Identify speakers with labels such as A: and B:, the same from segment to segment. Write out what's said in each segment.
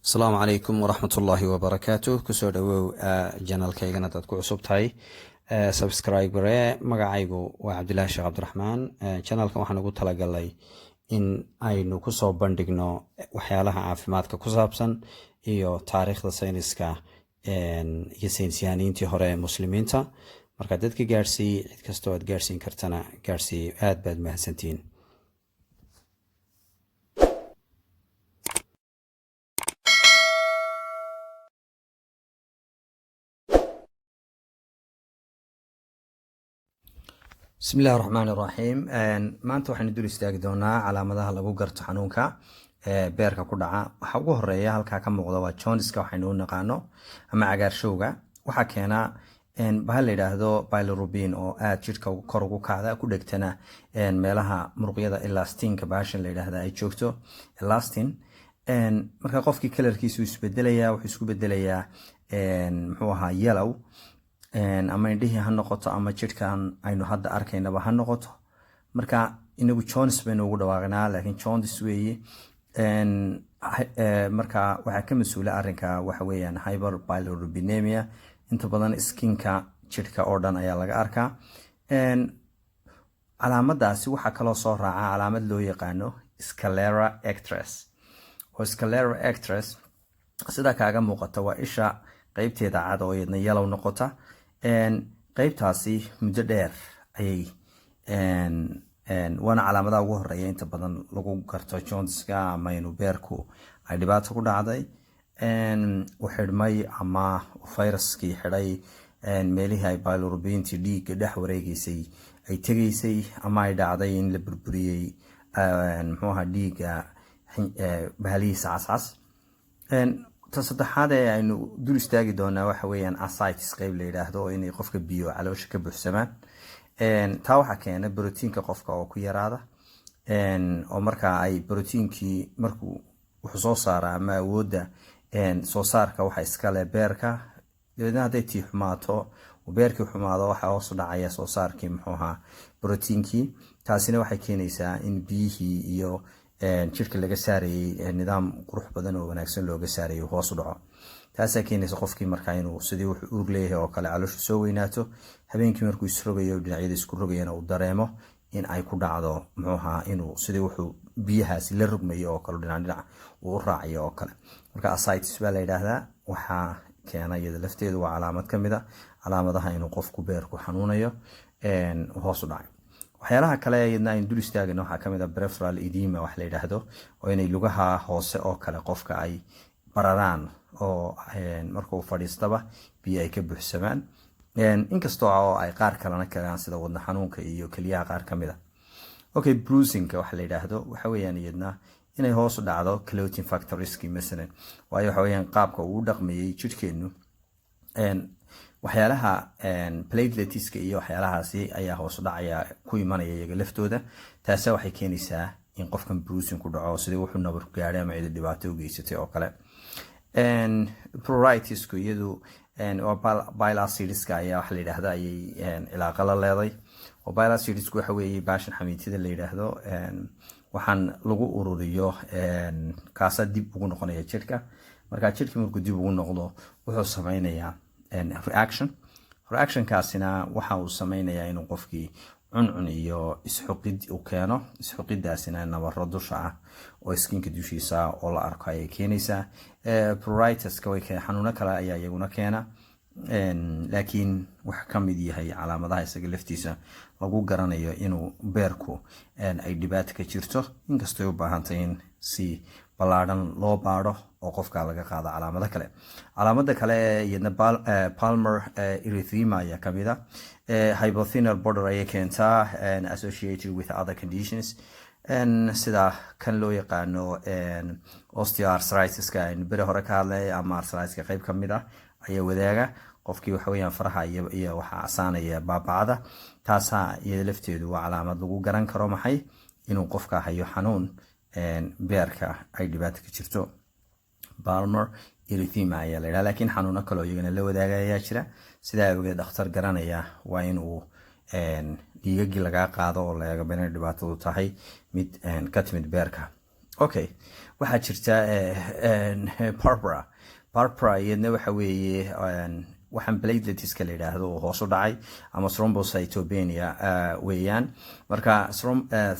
A: asalaamu calaykum waraxmatullaahi wabarakaatu. kusoo dhawow janalkaygana dad ku cusub tahay subscribere. magacaygu waa cabdilaahi sheekh cabdiraxmaan. janalkan waxaan ugu talagalay in aynu kusoo bandhigno waxyaalaha caafimaadka ku saabsan iyo taariikhda sayniska iyo saynisyaaniintii hore ee muslimiinta. marka dadka gaadhsii, cid kastoo aad gaadhsiin kartana gaadhsii. aad baad mahadsantihiin. بسم الله الرحمن الرحيم. maanta waxaan dul istaagi doonaa calaamadaha lagu garto xanuunka beerka ku dhaca. waxa ugu horeeya halka ka muuqda waa jaundice-ka waxaynu u naqaano ama cagaarshowga. waxa keena bahal la yiraahdo bilirubin oo aad jirka kor ugu kacda ku dhegtana meelaha muruqyada elastinka baashan la yiraahdo ay joogto elastin. marka qofkii kalarkiisu isbedelaya, wuxuu isku bedelayaa muxuu ahaa yellow ama indhihii ha noqoto ama jirkan aynu hadda arkaynaba ha noqoto. marka inagu jaundice baynu ugu dhawaaqnaa, laakiin jaundice weeye. marka waxaa ka mas-uula arrinka waxa weeyaan hyperbilirubinemia. inta badan skinka jirka oo dhan ayaa laga arkaa. calaamadaasi waxaa kaloo soo raaca calaamad loo yaqaano sclera actress. oo sclera actress sida kaaga muuqata waa isha qaybteeda cad oo iyadna yellow noqota. qaybtaasi muddo dheer ayay waana calaamadaha ugu horeeya inta badan lagu garto jaundice-ka ama inuu beerku ay dhibaato ku dhacday, u xidhmay ama fayraskii xidhay meelihii ay bilirubintii dhiigga dhex wareegaysay ay tegaysay, ama ay dhacday in la burburiyey muxuu ahaa dhiigga bahalihiisa cascas. ta saddexaad ee aynu dul istaagi doonaa waxa weeyaan ascites, qayb la yidhaahdo oo inay qofka biyo caloosha ka buuxsamaan. taa waxaa keena brotiinka qofka oo ku yaraada, oo markaa ay brotiinkii markuu wuxuu soo saara ama awoodda soo saarka waxa iskale beerka. dabeedna hadday tii xumaato beerkii xumaado waxaa hoos u dhacaya soo saarkii muxuu ahaa brotiinkii. taasina waxay keenaysaa in biyihii iyo jirka laga saarayay nidaam qurux badan oo wanaagsan looga saarayo hoos u dhaco. taasaa keenaysa qofkii markaa inuu sidii wuxuu uur leeyahay oo kale calooshu soo weynaato, habeenkii markuu isrogayo dhinacyada isku rogayana uu dareemo in ay ku dhacdo muxuu ahaa inuu sidii wuxuu biyahaasi la rogmayo oo kale dhinac uu u raacayo oo kale. marka ascites baa la yidhaahdaa. waxaa keena iyada lafteedu waa calaamad ka mid a calaamadaha inuu qofku beerku xanuunayo hoos u dhacay. waxyaalaha kale iyadna aynu dul istaagayno waxaa kamid a peripheral edema wax la yidhaahdo, oo inay lugaha hoose oo kale qofka ay bararaan oo markuu fadhiistaba biyo ay ka buuxsamaan. inkastoo oo ay qaar kalena keenaan sida wadna xanuunka iyo keliyaha qaar ka mid a. okay, bruisingka waxa la yidhaahdo waxa weeyaan iyadna inay hoos u dhacdo clotting factorieski masalan. waayo waxa weeyaan qaabka uu dhaqmayay jirkeenu waxyaalaha plateletska iyo waxyaalahaasi ayaa hoos u dhacaya ku imanaya iyaga laftooda. taasa waxay keenaysaa in qofkan bruising ku dhaco sidii wuxuu nabar ku gaadhay ama cid dhibaato u geysatay oo kale. pruritisku iyadu waa bile acidska ayaa waxa la yidhaahda ayay cilaaqa la leeday. oo bile acidisku waxa weeye baashan xamiitida la yidhaahdo. waxaan lagu ururiyo kaasa dib ugu noqonaya jirka. marka jirka markuu dib ugu noqdo wuxuu sameynayaa reactionkaasina waxa uu sameynayaa inuu qofkii cuncun iyo isxuqid u keeno. isxuqidaasina nabaro dusha ah oo skinka dushiisa oo la arko ayay keenaysaa. pruritiska way xanuuno kale ayaa iyaguna keena, laakiin wax ka mid yahay calaamadaha isaga laftiisa lagu garanayo inuu beerku ay dhibaato ka jirto, inkastoo u baahantahay in si ballaadhan loo baadho oo qofka laga qaado calaamado kale. calaamada kale iyadna palmar erythema ayaa ka mid a. hypothenal border ayay keentaa associated with other conditions sida kan loo yaqaano osteoarthritis-ka aynu beri hore ka hadlay, ama arthritis-ka qayb ka mid ah ayaa wadaaga. qofkii waxa weeyaan faraha iyo waxa casaanaya baabacada. taasaa iyada lafteedu waa calaamad lagu garan karo maxay inuu qofka hayo xanuun beerka ay dhibaato ka jirto. palmar erythema ayaa la yidhaha, laakiin xanuuno kaloo iyagana la wadaaga ayaa jira. sidaa awgeed dhakhtar garanaya waa inuu dhiigagii lagaa qaado oo la eego inay dhibaatadu tahay mid ka timid beerka. okay, waxaa jirta Barbara iyadna waxa weeye waxaan plateletska la yidhaahdo oo hoos u dhacay ama thrombocytopenia weeyaan. marka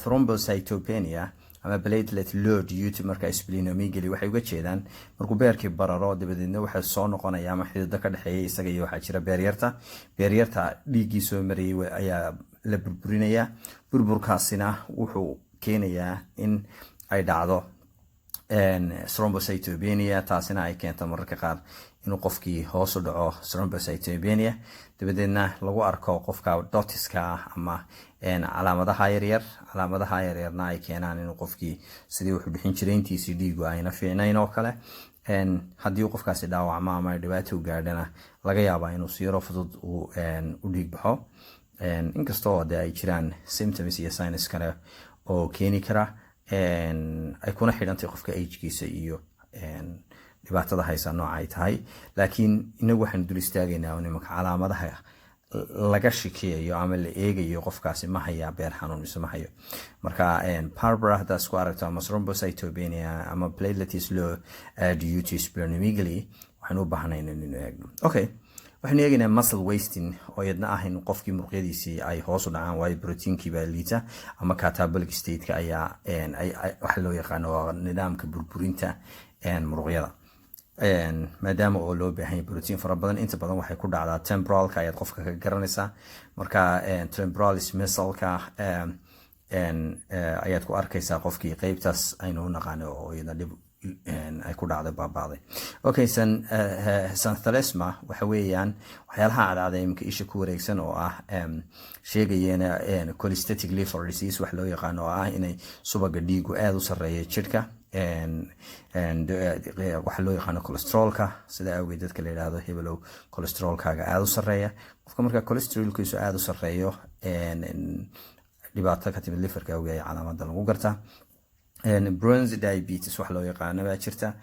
A: thrombocytopenia ama platelet load ut marka splenomegaly waxay uga jeedaan markuu beerkii bararo dabadeedna waxa soo noqonaya ama xididada ka dhaxeeya isaga iyo waxaa jira beeryarta dhiiggii soo marayay ayaa la burburinaya. burburkaasina wuxuu keenayaa in ay dhacdo thrombocytopenia, taasina ay keento mararka qaar inuu qofkii hoos u dhaco thrombocytopenia, dabadeedna lagu arko qofka dotiska ama calaamadaha yaryarna ay keenaan inuu qofkii sidii wuxuu bixin jiray intiisii dhiigu ayna fiicnayn oo kale. haddii uu qofkaasi dhaawacmo ama dhibaato u gaadhana laga yaabaa inuu si yaro fudud u dhiig baxo, inkastoo de ay jiraan symptoms iyo signs kale oo keeni kara, ay kuna xidhantay qofka agekiisa iyo dhibaatada haysa nooca ay tahay. laakiin inagu waxaanu dul istaagaynaa nimanka calaamadaha laga shikeeyo ama la eegayo qofkaasi ma haya beer xanuun mise ma hayo. marka Barbara haddaad isku aragto ama thrombocytopenia ama platelets low due to splenomegaly, waxaanu u baahnay inaynu eegno. Okay, waxaanu eegaynaa muscle wasting oo iyadna ah in qofkii muruqyadiisii ay hoos u dhacaan waayo proteinkii baa liita ama catabolic state-ka ayaa waxa loo yaqaano nidaamka burburinta muruqyada. maadaama oo loo baahan yahay protein fara badan, inta badan waxay ku dhacdaa temporalka ayaad qofka ka garanaysaa. marka temporalis muscle-ka ayaad ku arkaysaa qofkii qaybtaas aynu u naqaano oo iyadna dhib ay ku dhacday baabaaday. Okay, xanthosma waxa weeyaan waxyaalaha cadcada iminka isha ku wareegsan oo ah sheegayana cholestatic liver disease wax loo yaqaano oo ah inay subaga dhiigu aad u sarreeya jidhka, waxa loo yaqaano cholesterolka. sida awgeed dadka la yidhaahdo hebelow cholesterolkaaga aad u sarreeya. qofka marka cholesterolkiisu aad u sarreeyo dhibaato ka timid liverka awgeed calaamada lagu gartaa. bronze diabetes wax loo yaqaano baa jirta.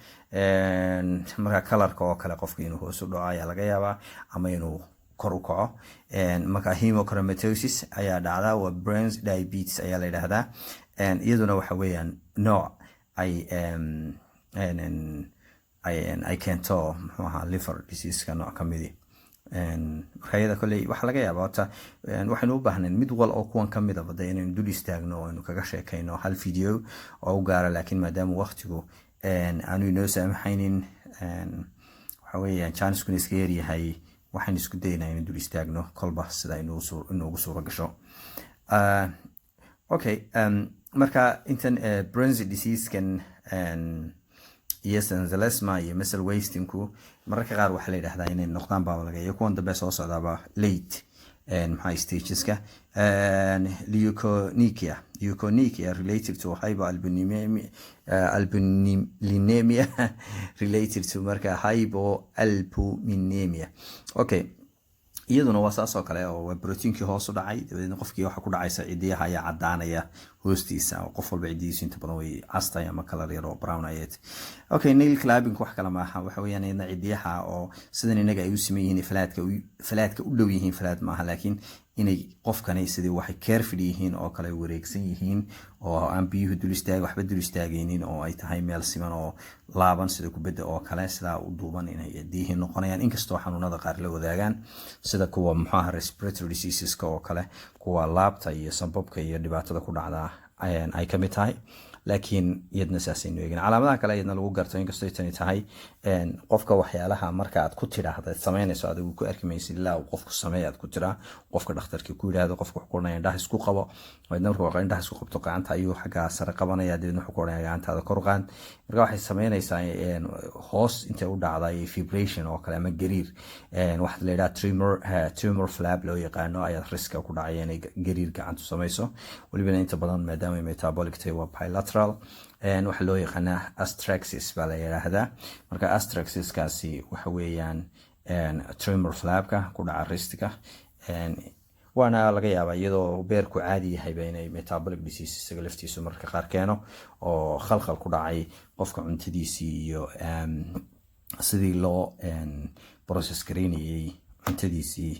A: marka kalarka oo kale qofka inuu hoos u dhaco ayaa laga yaabaa ama inuu kor u kaco. marka hemochromatosis ayaa dhacda, waa bronze diabetes ayaa la yidhaahdaa. iyaduna waxa weeyaan nooc ay keento muxuu ahaa liver diseaseka nooc ka midi. marka iyada kolley waxaa laga yaabaa horta waxaynu u baahnayn mid wal oo kuwan ka mid a bada inaynu dul istaagno oo aynu kaga sheekayno hal video oo u gaara, laakiin maadaama waqtigu aanu inoo saamaxaynin waxa weeyaan janiskuna iska yaryahay, waxaynu isku daynaa inaynu dul istaagno kolba sida inoogu suuro gasho. Okay, marka intan bronze diseasekan iyo xanthosma iyo muscle wastingku mararka qaar waxaa la yidhahdaa inay noqdaan baa laga yaabaa kuwan dambe soo socdaaba late maxaa stageska. leukonychia related to hypoalbuminemia related to marka hypoalbuminemia. Okay, iyaduna waa saas oo kale oo proteinkii hoos u dhacay, dabadeedna qofkii waxa ku dhacaysa cidiyaha ayaa cadaanaya hoostiisa oo qof walba cidiyihiisu inta badan way castay ama kalar yar oo brown ayay. Okay, nail clubbing wax kale maaha, waxa weeyaan iyadna cidiyaha oo sidan inaga ay u sameeyeen falaadka u dhow yihiin, falaad maaha laakiin inay qofkani sidii waxay careful yihiin oo kale wareegsan yihiin oo aan biyuhu waxba dul istaagaynin oo ay tahay meel siman oo laaban sida kubadda oo kale, sidaa u duuban inay cidiyihiin noqonayaan, inkastoo xanuunada qaar la wadaagaan sida kuwa muxuu respiratory diseaseska oo kale, kuwa laabta iyo sanbabka iyo dhibaatada ku dhacda ay ka mid tahay. laakiin iyadna saasaynu eegin calaamadaha kale iyadna lagu garto, inkastoo tani tahay qofka waxyaalaha marka aad ku tidhaahda samaynayso adigu ku arki maysid ilaa uu qofku sameeyo aad ku tiraa, qofka dhakhtarkii ku yidhaahdo qofka wuxuu ku odhanaya indhaha isku qabo, wadna markuu indhaha isku qabto gacanta ayuu xagga sare qabanaya, dabeedna wuxuu ku odhanaya gacantaada kor u qaad. marka waxay samaynaysaa hoos intay u dhacday vibration oo kale ama gariir, waxa la yidhaha tremor flap loo yaqaano ayaa riska ku dhacaya inay gariir gacantu samayso. walibana inta badan maadaama metabolic tahay waa bilateral, waxa loo yaqaanaa astraxis baa la yidhaahdaa. marka astraxiskaasi waxa weeyaan tremor flapka ku dhaca ristiga, waana laga yaabaa iyadoo beerku caadi yahayba inay metabolic disease isaga laftiisu marka qaar keeno oo khalkhal ku dhacay qofka cuntadiisii iyo sidii loo process gareynayay cuntadiisii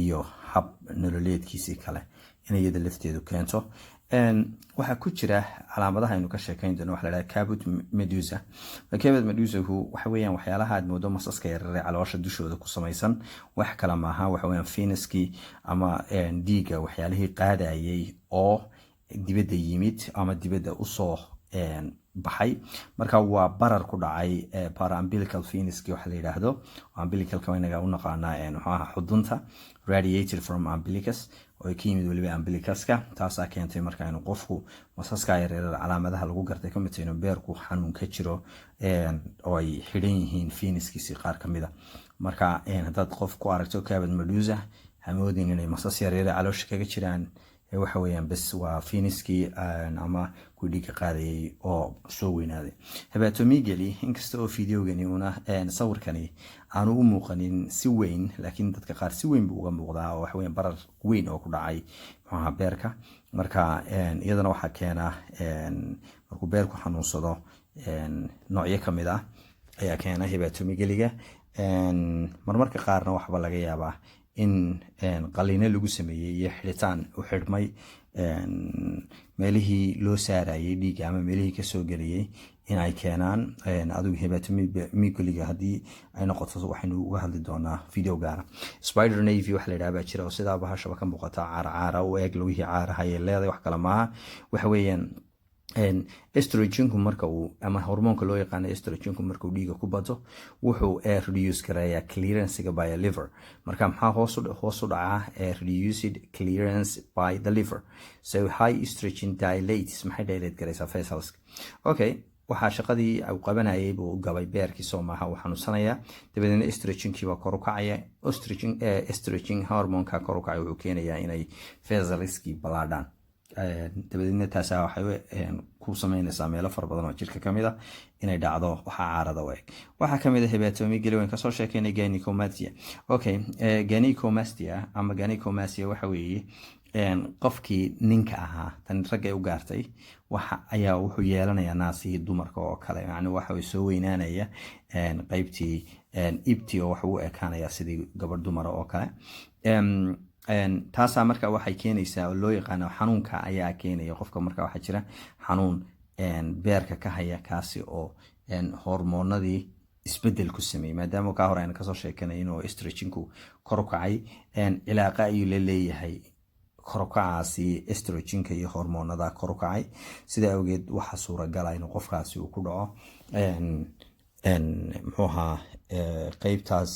A: iyo hab nololeedkiisii kale inay iyada lafteedu keento. waxaa ku jira calaamadaha aynu ka sheekayn doono waxa la dhaha cabot medusa. cabot medusahu waxa weeyaan waxyaalaha aad moodo masaska yarare caloosha dushooda ku samaysan, wax kale maaha, waxa weeyaan venuskii ama dhiigga waxyaalihii qaadayay oo dibadda yimid ama dibadda usoo baxay. marka waa barar ku dhacay paraumbilical venuskii waxa la yidhaahdo. umbilicalka inaga u naqaanaa maxaa xudunta, radiated from umbilicus oo ka yimid weliba umbilicuska. taasaa keentay marka inuu qofku masaska yareerar calaamadaha lagu gartay ka mid tahay inuu beerku xanuun ka jiro oo ay xidhan yihiin venuskiisi qaar ka mida. marka haddaad qof ku aragto cabot medusa hamoodin inay masas yareerar caloosha kaga jiraan, waxa weeyaan bes waa venuskii ama ku dhiigga qaadayay oo soo weynaaday. hepatomegaly inkasta oo videogani una sawirkani aanu u muuqanin si weyn, laakiin dadka qaar si weyn buu uga muuqdaa oo waxa weeyaan barar weyn oo ku dhacay maxaa beerka. marka iyadana waxaa keena markuu beerku xanuunsado noocyo ka mid ah ayaa keena hepatomegalyga. marmarka qaarna waxba laga yaabaa in qaliino lagu sameeyey iyo xidhitaan u xidhmay meelihii loo saarayay dhiigga ama meelihii kasoo geliyey in ay keenaan adigu hepatomegalyga. haddii ay noqoto waxaynu uga hadli doonaa video gaara. spider navy waxa la yidhaha baa jira oo sidaa bahashaba ka muuqata caara u eeg lugihii caaraha ayay leedahay, wax kale maaha. waxa weeyaan estroginku marka uu ama hormoonka loo yaqaano estroginku marka uu dhiiga ku bato wuxuu reduce gareeyaa clearancega by liver. marka maxaa hoos u dhaca reduced clearance by the liver, so high estrogen dilates. maxay dilate gareysaa vesselska? okay, waxaa shaqadii uu qabanayay buu gabay beerkii soo maaha uu xanuunsanaya, dabadeedna estrogenkii baa kor u kacaya. estrogen hormoonka kor u kacay wuxuu keenayaa inay vesselskii balaadhaan, dabadeedna taasaa waxay ku sameynaysaa meelo fara badan oo jirka ka mid a inay dhacdo waxaa caarada u eg. waxaa ka mid a hepatomegaly waan kasoo sheekeynay gynecomastia. okay, gynecomastia ama gynecomastia waxa weeye qofkii ninka ahaa, tan raggay u gaartay, waxa ayaa wuxuu yeelanayaa naasihii dumarka oo kale, yani waxa soo weynaanaya qaybtii ibti oo waxa u ekaanaya sidii gabadh dumara oo kale. taasaa marka waxay keenaysaa oo loo yaqaano xanuunka ayaa keenaya qofka. marka waxaa jira xanuun beerka ka haya kaasi oo hormoonadii isbedel ku sameeyey, maadaama ka hor aynu kasoo sheekanay inuu estroginku kor u kacay. cilaaqa ayuu la leeyahay kor u kacaasi estrogenka iyo hormoonada kor u kacay. sidaa awgeed waxaa suuragala inuu qofkaasi uu ku dhaco muxuu ahaa qaybtaas